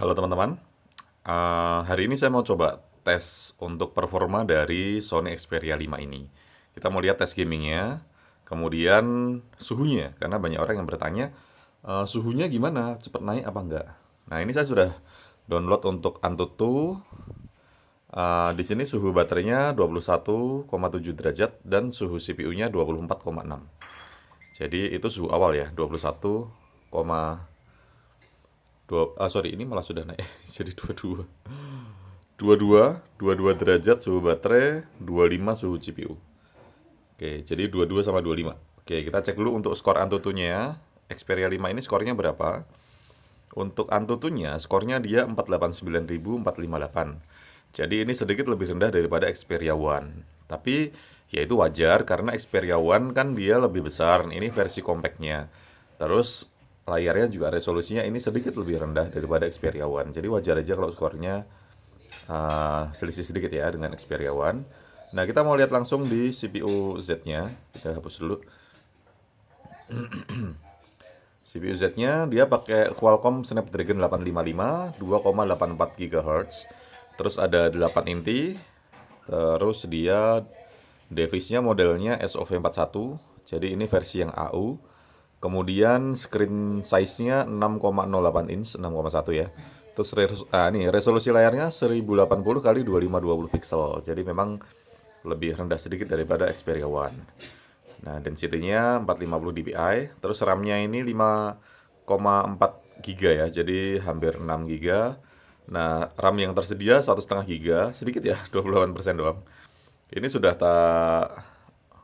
Halo teman-teman, hari ini saya mau coba tes untuk performa dari Sony Xperia 5 ini. Kita mau lihat tes gamingnya, kemudian suhunya, karena banyak orang yang bertanya, suhunya gimana, cepat naik apa enggak? Nah ini saya sudah download untuk Antutu. Di sini suhu baterainya 21,7 derajat dan suhu CPU-nya 24,6. Jadi itu suhu awal ya, 21,2, sorry ini malah sudah naik jadi 22. 22 derajat suhu baterai, 25 suhu CPU. Oke, jadi 22 sama 25. Oke, kita cek dulu untuk skor Antutunya. Xperia 5 ini skornya berapa? Untuk Antutunya, skornya dia 489.458. Jadi ini sedikit lebih rendah daripada Xperia One. Tapi ya itu wajar karena Xperia One kan dia lebih besar. Ini versi compactnya. Terus layarnya juga resolusinya ini sedikit lebih rendah daripada Xperia One. Jadi wajar aja kalau skornya selisih sedikit ya dengan Xperia One. Nah, kita mau lihat langsung di CPU Z-nya. Kita hapus dulu. CPU Z-nya dia pakai Qualcomm Snapdragon 855 2,84 GHz. Terus ada 8 inti. Terus dia device-nya modelnya SOV41. Jadi ini versi yang AU. Kemudian screen size-nya 6,08 inch, 6,1 ya. Terus nih resolusi layarnya 1080 kali 2520 pixel. Jadi memang lebih rendah sedikit daripada Xperia One. Nah, density-nya 450 dpi, terus RAM-nya ini 5,4 GB ya, jadi hampir 6 GB. Nah, RAM yang tersedia 1,5 GB, sedikit ya, 28% doang. Ini sudah tak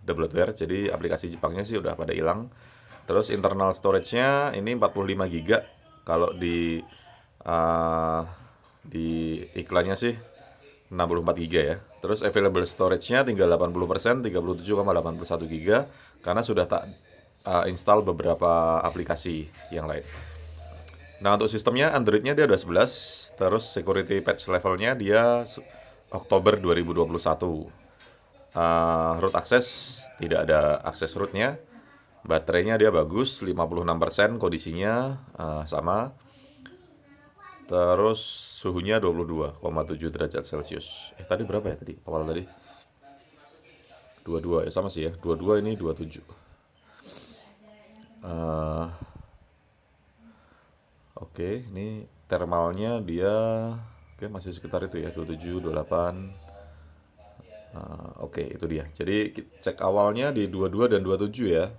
bloatware, jadi aplikasi Jepangnya sih udah pada hilang. Terus internal storage-nya ini 45 GB. Kalau uh, di iklannya sih 64 GB ya. Terus available storage-nya tinggal 80%, 37,81 GB karena sudah tak install beberapa aplikasi yang lain. Nah, untuk sistemnya Android-nya dia udah 11, terus security patch levelnya dia Oktober 2021. Root access tidak ada akses rootnya. Baterainya dia bagus, 56%, kondisinya sama. Terus suhunya 22,7 derajat Celcius. Tadi berapa ya tadi? Awal tadi 22 ya, sama sih ya. 22 ini 27. Eh oke, ini thermalnya dia oke masih sekitar itu ya, 27, 28. Oke, itu dia. Jadi cek awalnya di 22 dan 27 ya.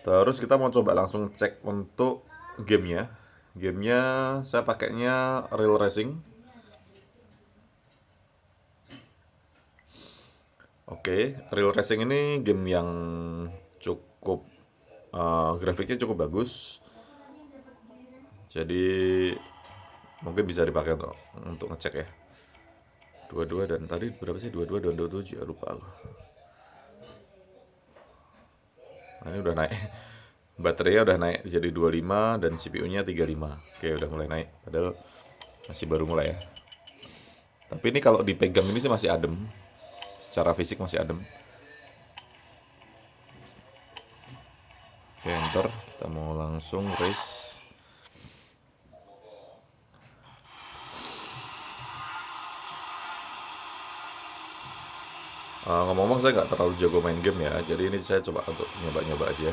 Terus kita mau coba langsung cek untuk gamenya. Gamenya saya pakainya Real Racing. Oke, Real Racing ini game yang cukup grafiknya cukup bagus. Jadi mungkin bisa dipakai untuk ngecek ya. 22 dan tadi berapa sih? 22 dan 27 ya, lupa aku. Nah, ini udah naik. Baterainya udah naik jadi 25 dan CPU-nya 35. Oke, udah mulai naik. Padahal masih baru mulai ya. Tapi ini kalau dipegang ini sih masih adem. Secara fisik masih adem. Oke, enter. Kita mau langsung race. Ngomong-ngomong saya nggak terlalu jago main game ya. Jadi ini saya coba untuk nyoba-nyoba aja.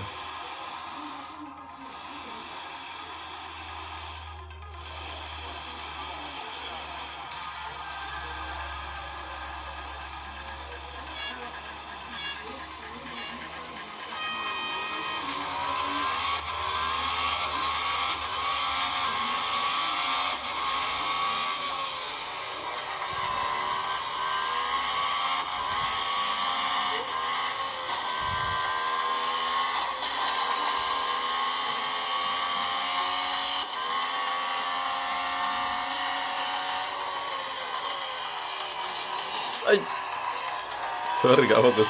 Ay, sorry gak fokus.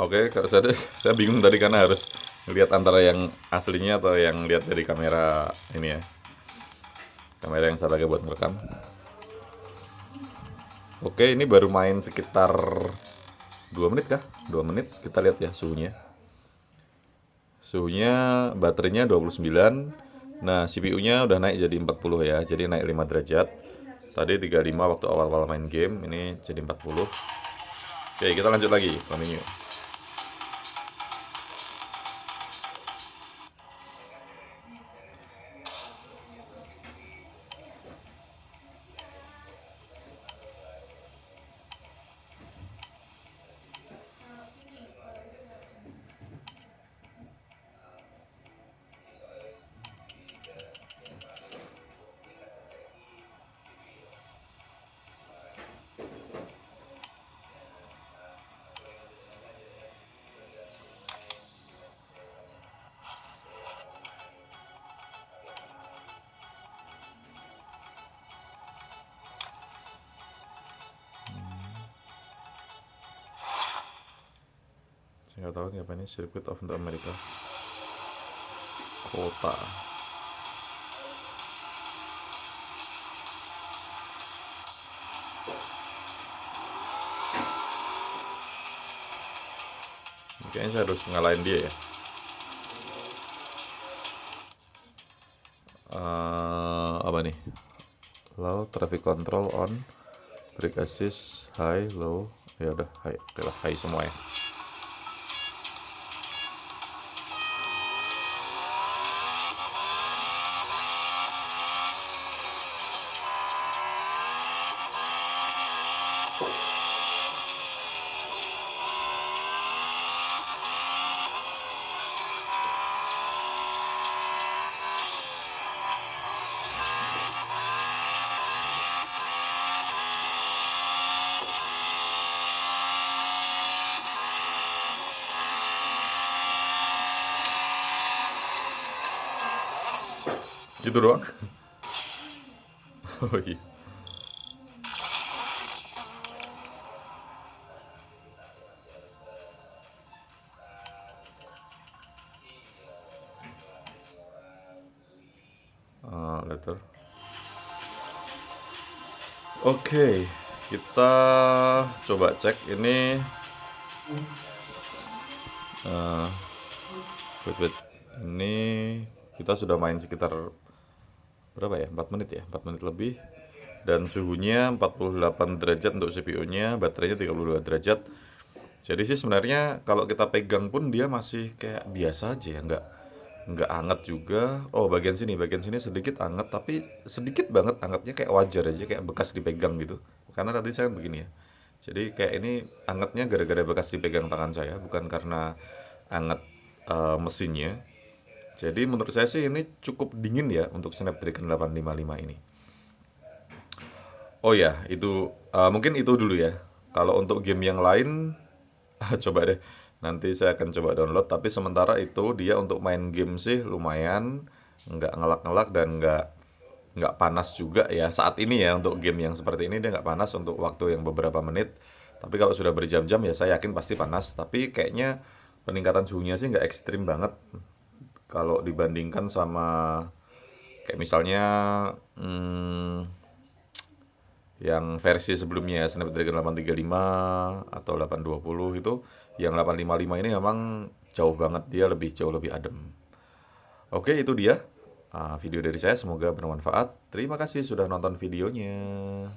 Oke, kalau saya bingung tadi karena harus lihat antara yang aslinya atau yang lihat dari kamera ini ya. Kamera yang saya pakai buat merekam. Oke, ini baru main sekitar 2 menit kah? 2 menit. Kita lihat ya suhunya. Suhunya baterainya 29. Nah, CPU-nya udah naik jadi 40 ya. Jadi naik 5 derajat. Tadi 35 waktu awal-awal main game, ini jadi 40. Oke, kita lanjut lagi. Continue. Saya nggak tahu nih apa ini, Circuit of the America. Kota. Kayaknya saya harus ngalahin dia ya. Apa nih? Low, traffic control on, brake assist, high, low. Ya udah, high. Oke lah, high semua ya. Gitu doang. Oh iya. Letter. Oke, kita coba cek ini. Wait. Ini kita sudah main sekitar berapa ya? 4 menit ya? 4 menit lebih. Dan suhunya 48 derajat untuk CPU-nya, baterainya 32 derajat. Jadi sih sebenarnya kalau kita pegang pun dia masih kayak biasa aja ya, nggak anget juga. Oh, bagian sini sedikit anget, tapi sedikit banget angetnya, kayak wajar aja, kayak bekas dipegang gitu. Karena tadi saya begini ya. Jadi kayak ini angetnya gara-gara bekas dipegang tangan saya, bukan karena anget mesinnya. Jadi menurut saya sih ini cukup dingin ya untuk Snapdragon 855 ini. Oh ya, itu mungkin itu dulu ya. Kalau untuk game yang lain, coba deh. Nanti saya akan coba download. Tapi sementara itu dia untuk main game sih lumayan, nggak ngelak-ngelak dan nggak panas juga ya. Saat ini ya untuk game yang seperti ini dia nggak panas untuk waktu yang beberapa menit. Tapi kalau sudah berjam-jam ya saya yakin pasti panas. Tapi kayaknya peningkatan suhunya sih nggak ekstrim banget kalau dibandingkan sama kayak misalnya yang versi sebelumnya Snapdragon 835 atau 820 itu, yang 855 ini memang jauh lebih adem. Oke, itu dia video dari saya, semoga bermanfaat. Terima kasih sudah nonton videonya.